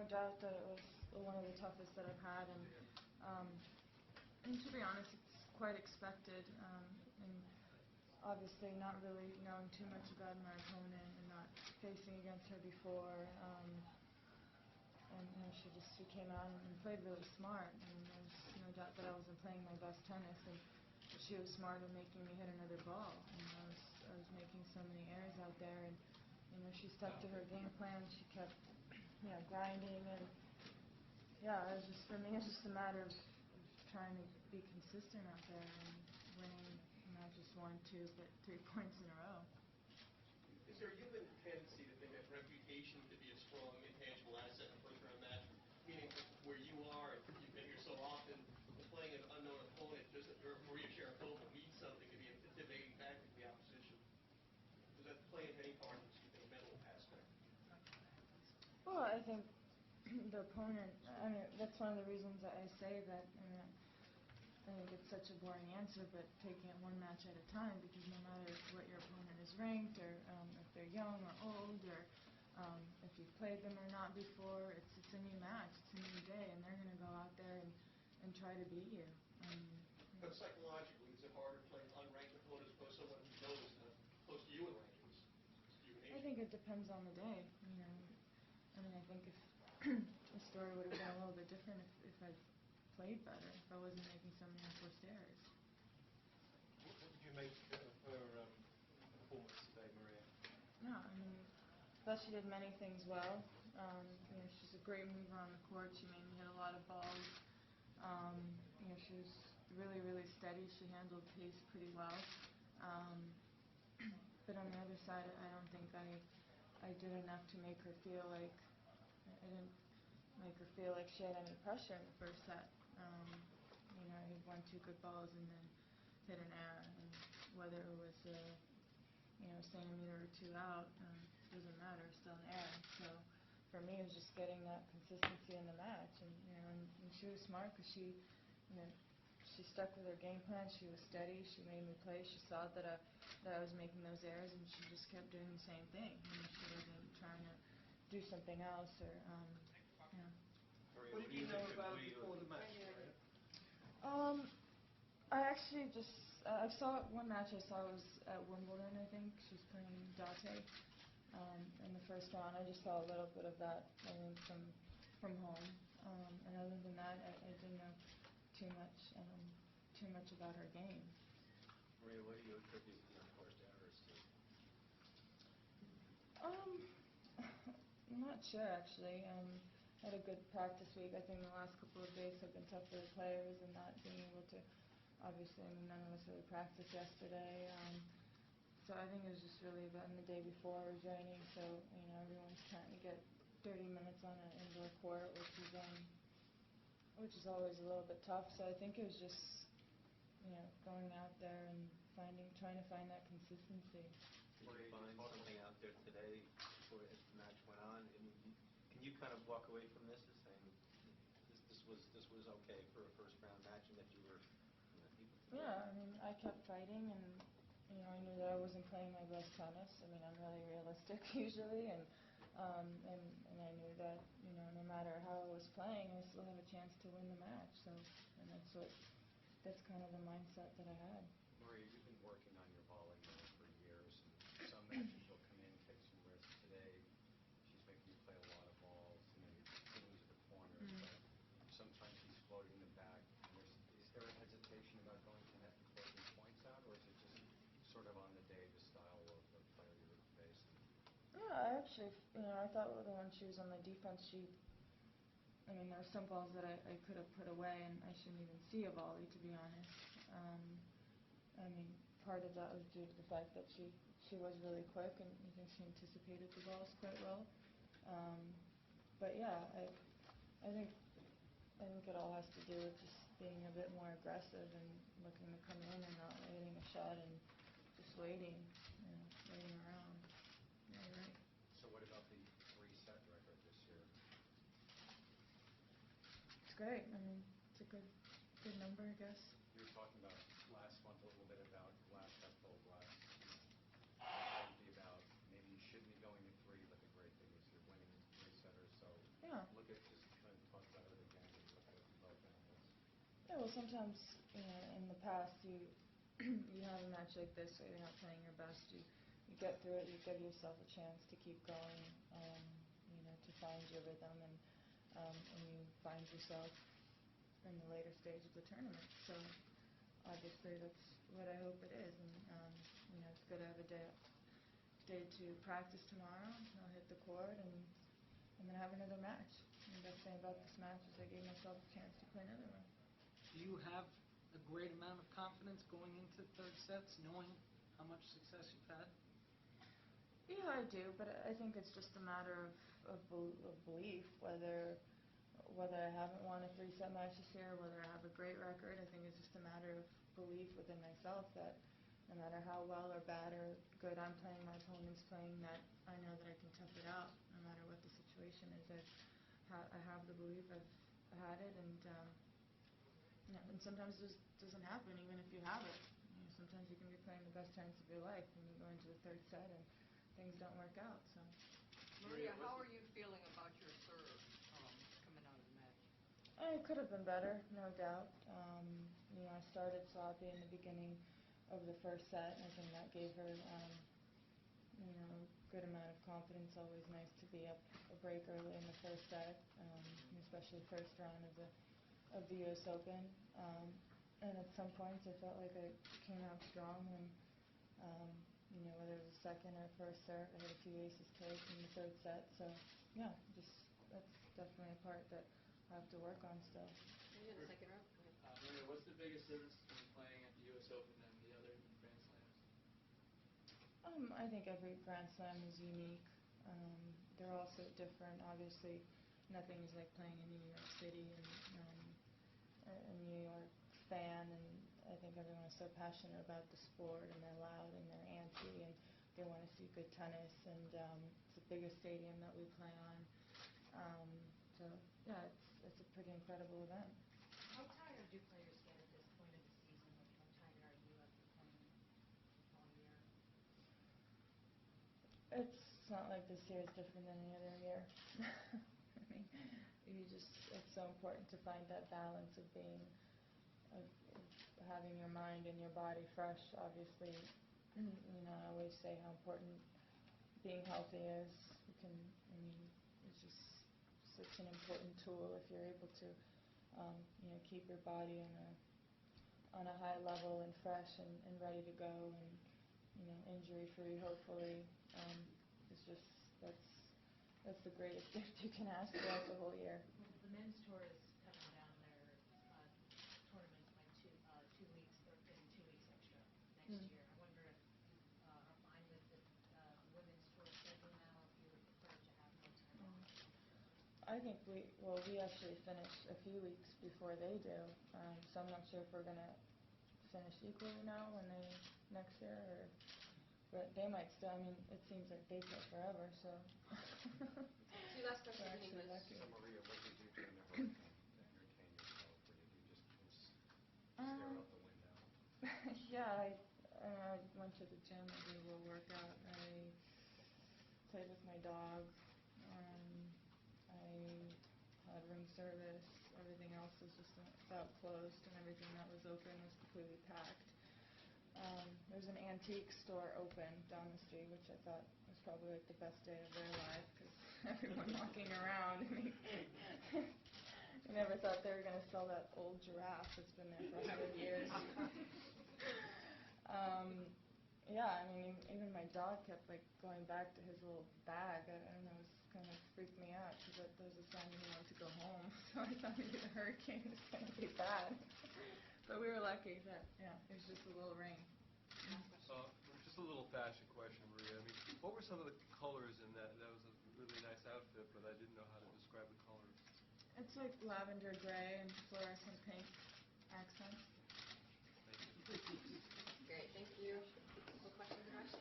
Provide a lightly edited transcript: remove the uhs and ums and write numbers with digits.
doubt that it was one of the toughest that I've had, and to be honest, it's quite expected. And obviously, not really knowing too much about my opponent and not facing against her before. And she came out and played really smart. And there's no doubt that I wasn't playing my best tennis, and she was smart in making me hit another ball. And I was making so many errors out there, and she stuck to her game plan. She kept, grinding, and it was just, for me, it's just a matter of trying to be consistent out there and winning not just 1, 2, but 3 points in a row. Is there a human tendency to think that reputation to be a strong intangible asset in a first-round match, meaning where you are, and you've been here so often, playing an unknown opponent, or Maria Sharapova means something to be an intimidating factor to the opposition? Does that play into any part of the mental aspect? Well, I think the opponent, that's one of the reasons that I say that. I think it's such a boring answer, but taking it one match at a time, because no matter what your opponent is ranked, or if they're young or old, or if you've played them or not before, it's a new match, it's a new day, and they're going to go out there and try to beat you. But psychologically, is it harder playing unranked opponents as opposed to someone who knows close to you in rankings? I think it depends on the day. I think if the story would have been a little bit different if I'd played better, if I wasn't making so many unforced errors. What did you make of her performance today, Maria? Yeah, I thought she did many things well. She's a great mover on the court. She made me hit a lot of balls. She was really, really steady. She handled pace pretty well. But on the other side, I don't think I did enough to make her feel like, I didn't make her feel like she had any pressure in the first set. I had 1, 2 good balls and then hit an error. And whether it was a centimeter or 2 out, doesn't matter, it's still an error. So for me, it was just getting that consistency in the match. And she was smart because she stuck with her game plan. She was steady. She made me play. She saw that I was making those errors, and she just kept doing the same thing. She wasn't trying to do something else or. What did you know about before the match? I actually I saw one match I saw was at Wimbledon, I think. She was playing Date in the first round. I just saw a little bit of that, I think, from home. And other than that, I didn't know too much about her game. Maria, what do you attribute the unforced errors to? I'm not sure, actually. I had a good practice week. I think the last couple of days have been tough for the players, and not being able to, obviously, none of us really practiced yesterday. So I think it was just really about the day before it was raining, so everyone's trying to get 30 minutes on an indoor court, which is always a little bit tough. So I think it was just going out there and trying to find that consistency. Did you find something out there today before the match went on? Can you kind of walk away from this as saying this was okay for a first round match, and that you were equal to? Yeah, I kept fighting, and I knew that I wasn't playing my best tennis. I'm really realistic usually, and I knew that no matter how I was playing, I still have a chance to win the match. So, and that's kind of the mindset that I had. Maria, you've been working on your volley for years, and some matches you'll come in, take some risks. Today, she's making you play a lot of balls. You're getting to the corners, but sometimes she's floating in the back. Is there a hesitation about going to net and closing points out, or is it just sort of on the day the style of the player you're facing? Yeah, I actually, I thought when she was on the defense sheet, there were some balls that I could have put away, and I shouldn't even see a volley, to be honest. Part of that was due to the fact that she was really quick, and I think she anticipated the balls quite well. But yeah, I think it all has to do with just being a bit more aggressive and looking to come in and not waiting a shot and just waiting around. Yeah, you're right. So what about the 3-set record this year? It's great. It's a good number, I guess. You were talking about last month a little bit about glass half full, glass empty, about maybe you shouldn't be going to 3, but the great thing is you're winning 3-setters. So yeah. Look at Yeah, well, sometimes, in the past, you have a match like this where you're not playing your best. You get through it. You give yourself a chance to keep going. To find your rhythm, and you find yourself in the later stage of the tournament. So obviously, that's what I hope it is. And it's good to have a day to practice tomorrow. I'll hit the court and then have another match. And the best thing about this match is I gave myself a chance to play another one. Do you have a great amount of confidence going into third sets, knowing how much success you've had? Yeah, I do, but I think it's just a matter of belief, whether I haven't won a 3-set match this year, whether I have a great record. I think it's just a matter of belief within myself that no matter how well or bad or good I'm playing, my opponent's playing, that I know that I can tough it out no matter what the situation is. I have the belief, I've had it, and sometimes it just doesn't happen even if you have it. Sometimes you can be playing the best tennis of your life and you go into the third set and things don't work out. So. Maria, how are you feeling about your serve coming out of the match? It could have been better, no doubt. I started sloppy in the beginning of the first set, and I think that gave her, a good amount of confidence. Always nice to be up a break early in the first set, especially first round of the U.S. Open. And at some points, I felt like I came out strong, and whether it was second or first serve, I had a few aces cake in the third set. So yeah, that's definitely a part that I have to work on still. Maybe in the second round. Maria, what's the biggest difference between playing at the U.S. Open and the other Grand Slams? I think every Grand Slam is unique. They're all so different. Obviously, nothing is like playing in New York City and a New York fan, and I think everyone's so passionate about the sport, and they're loud and they're antsy, and they want to see good tennis, and it's the biggest stadium that we play on. So yeah, it's a pretty incredible event. How tired do players get at this point of the season? Like, how tired are you after playing all year? It's not like this year is different than any other year. I mean, it's so important to find that balance of having your mind and your body fresh. Obviously, I always say how important being healthy is. It's just such an important tool if you're able to, keep your body on a high level and fresh and ready to go and, injury-free, hopefully. That's the greatest gift you can ask for the whole year. Well, the men's tour is cutting down their tournaments by 2 weeks. They're getting 2 weeks extra next year. I wonder if you are fine with the women's tour schedule now, if you would prefer to have more time off. I think we actually finish a few weeks before they do, so I'm not sure if we're going to finish equally now when they next year, but they might still. I mean, it seems like they play forever, so. Two last questions in We're English. actually So Maria, what did you do during the hurricane to entertain yourself, or did you just stare out the window? Yeah, I went to the gym. I did a little workout. I played with my dog. I had room service. Everything else was just about closed, and everything that was open was completely packed. There's an antique store open down the street, which I thought was probably like the best day of their life, because everyone walking around. I mean, I never thought they were going to sell that old giraffe that's been there for 100 years. Yeah, I mean, even my dog kept like going back to his little bag. I don't know, it was kind of freaked me out because there was a sign he wanted to go home. So I thought maybe the hurricane was going to be bad. But we were lucky that, it was just a little rain. Just a little fashion question, Maria. I mean, what were some of the colors in that? That was a really nice outfit, but I didn't know how to describe the colors. It's like lavender gray and fluorescent pink accents. Thank you. Great, thank you. More questions, Russian?